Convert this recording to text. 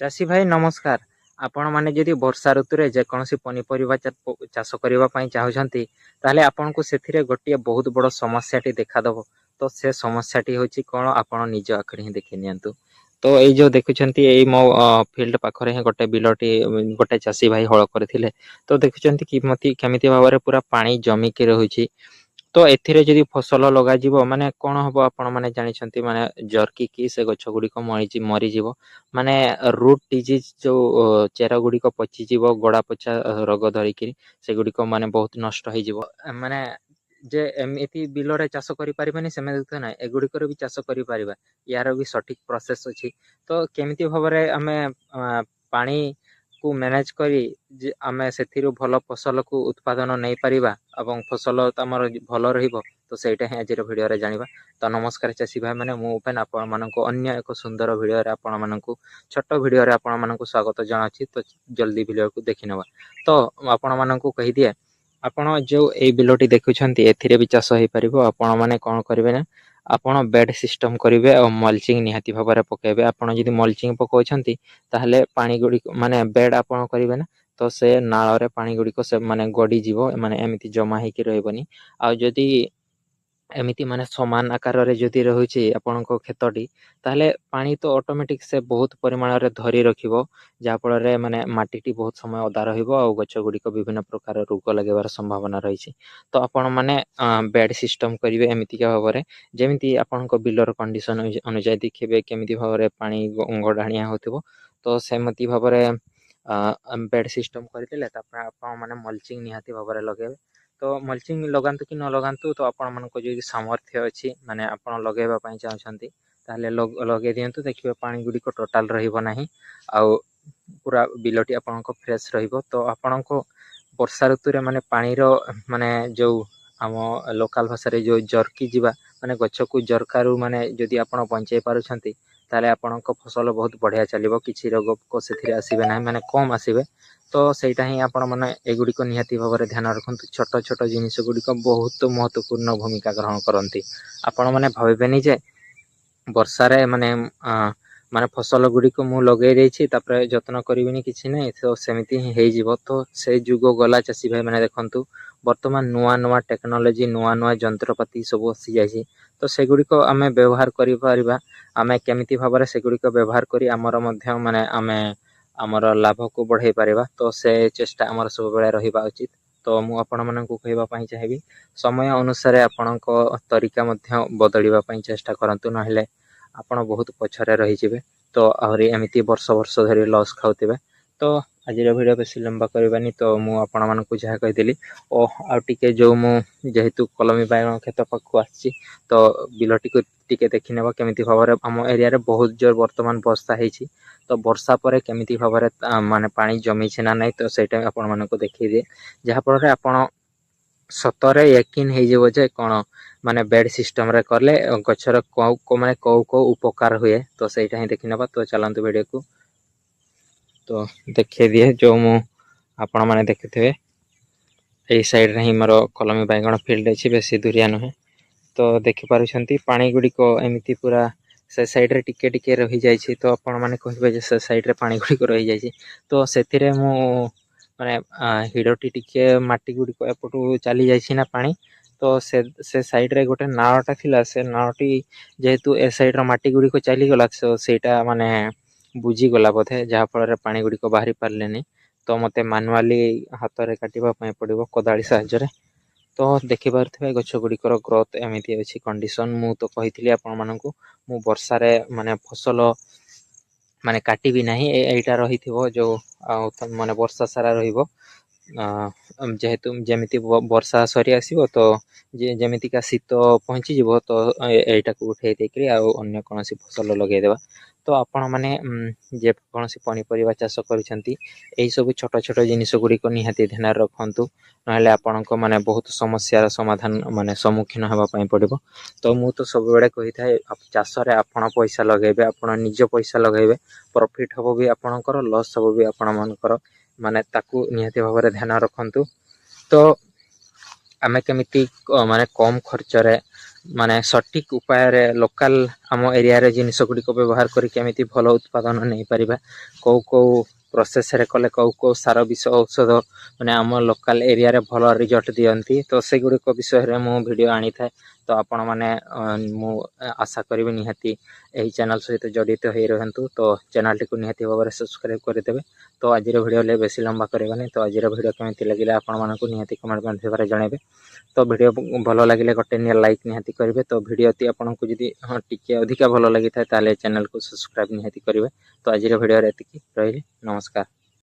चाषी भाई नमस्कार। आपण माने जदि वर्षा ऋतु रे जेकोसी पनीपरिबा चाष करबा पई चाहुछंती ताले आपनको सेथिरे गोटिए बहुत बड़ समस्याटी देखा दबो। तो से समस्याटी होची कोन आपण निज आखरि ही देखि नियंतु। तो एई जो देखुछंती एई मो फील्ड पाखरे हे गोटे बिलटी गोटे चाषी भाई हळ करथिले। तो देखुछंती किमती केमिति भाबरे पूरा पानी जमी के रहुची। तो एथिरे जदि फसल लगा जिवो माने कोन हबो आपण माने जानिछंती माने जर्की की से गछ गुडी को मरी जिवो। माने रूट डिजीज जो चेर गुडी को पची जिवो गोड़ा पचा रोग धरिकी सेगुडी को माने बहुत नष्ट होई जिवो। माने जे एमिति बिलरे चाष करि परिबानी सेमे त ना एगुडी कर भी चाष करि परिबा यार भी सठिक प्रोसेस अछि। तो केमिति भाबरे हमें पानी को मैनेज करी जे आमे सेथिरु भल फसल को उत्पादन नै परिबा एवं फसल तमर भल रहिबो। तो सेटा हे आजिर वीडियो रे जानिबा। तो नमस्कार चाषी भाई माने मु ओपन आपण मानको अन्य एक सुंदर वीडियो रे आपण मानको छोट वीडियो रे आपण मानको स्वागत जनाछि। तो जल्दी वीडियो को देखि नबा। तो आपण मानको कहि दिए आपण जो ए बिलोटी देखुछंती एथिरे भी चाष होई परिबो। आपण माने कोन करिवे ना आपण बेड सिस्टम करिवे और मल्चिंग निहाती भाबरे पकेबे। आपण जदि मल्चिंग पकोछंती ताहले पानी गुडी माने बेड आपण करिवे ना तो से नाळ रे पानी गुडी को से माने गडी जीवो माने एमिति जमा हेकी रहबनी। आ जदि एमिति माने समान आकार रे जदि रहुची आपनको खेतटी ताहले पानी तो ऑटोमेटिक से बहुत परिमाण रे धरी रखिबो। जा फल रे माने माटीटी बहुत समय ओदा रहिबो और गछ गुडी को विभिन्न प्रकार रोग लगेबार संभावना रहिछि। तो आपण माने बेड सिस्टम करिवे एमिति का भाबरे जेमिति आपनको बिलर कंडीशन अनुसार देखिबे केमिति भाबरे पानी गडाणिया होतिबो। तो सेमति भाबरे बेड सिस्टम करदेले तापर आपण माने मल्चिंग निहाती भाबरे लगेबे। तो मल्चिंग लगांतु कि न लगांतु तो आपण मानको जदि सामर्थ्य अछि माने आपण लगेबा पई चाहछंती ताहले लगे दियंतु देखिबे पानी गुडी को टोटल रहिबो नाही आउ पूरा बिलटी आपनको फ्रेश रहिबो। तो आपनको वर्षा ऋतु रे माने पानी रो माने जो आम लोकल भाषा रे जो जर्की जीवा माने गछ को जरकारु माने जदि आपण बंचाई पारुछंती ताले आपनको फसल बहुत बढ़िया चलिबो। किछि रोग को सेथिरे आसीबे नाही माने कम आसीबे। तो सेटा ही आपण माने एगुडी को निहाती भाबरे ध्यान रखंतु। छोट छोट जिनिस गुडी को बहुत महत्वपूर्ण भूमिका ग्रहण करंती। आपण माने भाबेनी जे वर्षा रे माने माने फसल गुडी को मु लगेई देछि तापर जत्न करिविनी किछि नै तो सेमिति ही हेई जिवो। तो से जुगो गला चासी भाई माने देखंतु वर्तमान नुआ नुआ टेक्नोलॉजी नुआ नुआ जंत्रपाति सब आसी जायछि। तो सेगुडी को आमे व्यवहार करि परिबा आमे केमिति भाबरे सेगुडी को व्यवहार करी हमर मध्य माने आमे हमर लाभ को बढ़ाई परिबा। तो से चेष्टा हमर सब बेले रहिबा उचित। तो मु आपण माननकु कहबा पई चाहेबी समय अनुसार आपणको तरीका मध्य बदलिबा पई चेष्टा करंतु नहेले आपण बहुत पछरे रहि जिवे। तो आहरी एमिति वर्ष वर्ष धरि लॉस खाउतिबे। तो आजिर वीडियो बेसी लंबा करबानी। तो मु आपण मानकु जहा कहिदेली ओ आ टिके जो मु जेहेतु कलमी बायगण खेत पाखु आछि तो बिलटी को टिके देखि नेबा केमिति भाबरे हम एरिया रे बहुत जोर वर्तमान वर्षा हेछि। तो वर्षा परे केमिति भाबरे माने पानी जमी छै ना नै तो सेटा आपण मानको देखि दिए जहा पर आपण सतरे यकीन हे जेबो जे कोन माने बेड सिस्टम रे करले गछर को माने को उपकार हुए। तो सेटा ही देखि नेबा। तो चलंतु वीडियो को तो देखि दिए जो मु आपण माने देखिथिबे एई साइड रे ही मोर कलमी बायगण फील्ड अछि बेसी दूरिया नहे। तो देखि पारुछंती पानी गुडी को एमिति पूरा से साइड रे टिके टिके रहि जाय छी। तो आपण माने कहबे जे से साइड रे पानी गुडी को रहि जाय छी। तो सेथिरे मु माने हिडोटी टिके माटी गुडी को एपटू चली जाय छी ना पानी। तो से साइड रे गोटे नाळटा थिला से नाळटी जेहेतु ए साइड रो माटी गुडी को चली गला तो सेटा माने बुझी गला बोधे जहा फल रे पानी गुडी को बाहरी पारलेनी। तो मते मैनुअली हाथ रे काटिबा पय पड़िबो कोदाळी साहाय्य रे। तो देखि पारुथिबे गछ गुडीकर ग्रोथ एमिति अछि कंडीशन मु तो कहितली आपण माननकु मु वर्षा रे माने फसल माने काटिबी नाही एइटा रहिथिबो जो माने वर्षा सारा रहिबो। जेहेतु जेमिति वर्षा सरी आसीबो तो जेमिति का शीत पहुंची जिवो तो एइटा को उठेई देकरी आ अन्य कोनोसी फसल लगेइ देबा। तो आपण माने जे कोनोसी पनिपरिबा चाष करिसेंती एई सब छोट छोट जिनिस गुडी को निहाती ध्यान रखंतु नहले आपणको माने बहुत समस्यार समाधान माने सम्मुखीन हेबा पई पड़िबो। तो मु तो सब बेले कहि थाए चाष रे आपण पैसा लगेबे आपण निज पैसा लगेबे प्रॉफिट हबो भी आपणकर लॉस हबो भी आपण मानकर माने ताकू निहाती भाबरे ध्यान रखंतु। तो आमे केमिति माने कम खर्च रे ମାନେ ସଠିକ୍ ଉପାୟରେ ଲୋକାଲ୍ ଆମ ଏରିଆରେ ଜିନିଷ ଗୁଡ଼ିକ ବ୍ୟବହାର କରି କେମିତି ଭଲ ଉତ୍ପାଦନ ନେଇପାରିବା, କେଉଁ ପ୍ରୋସେସ୍ରେ କଲେ କେଉଁ ସାର ବିଷ ଔଷଧ ମାନେ ଆମ ଲୋକାଲ୍ ଏରିଆରେ ଭଲ ରିଜଲ୍ଟ ଦିଅନ୍ତି, ତ ସେଗୁଡ଼ିକ ବିଷୟରେ ମୁଁ ଭିଡ଼ିଓ ଆଣିଥାଏ। ତ ଆପଣମାନେ ମୁଁ ଆଶା କରିବି ନିହାତି ଏହି ଚ୍ୟାନେଲ୍ ସହିତ ଜଡ଼ିତ ହୋଇ ରୁହନ୍ତୁ। ତ ଚ୍ୟାନେଲ୍ଟିକୁ ନିହାତି ଭାବରେ ସବସ୍କ୍ରାଇବ୍ କରିଦେବେ। ତ ଆଜିର ଭିଡ଼ିଓ ବେଶୀ ଲମ୍ବା କରିବାନି। ତ ଆଜିର ଭିଡ଼ିଓ କେମିତି ଲାଗିଲା ଆପଣମାନଙ୍କୁ ନିହାତି କମେଣ୍ଟ ମାଧ୍ୟମରେ ଜଣାଇବେ। ତ ଭିଡ଼ିଓ ଭଲ ଲାଗିଲେ ଗୋଟେ ଲାଇକ୍ ନିହାତି କରିବେ। ତ ଭିଡ଼ିଓଟି ଆପଣଙ୍କୁ ଯଦି ଟିକେ ଅଧିକା ଭଲ ଲାଗିଥାଏ ତାହେଲେ ଚ୍ୟାନେଲକୁ ସବସ୍କ୍ରାଇବ୍ ନିହାତି କରିବେ। ତ ଆଜିର ଭିଡ଼ିଓରେ ଏତିକି, ରହିଲି, ନମସ୍କାର।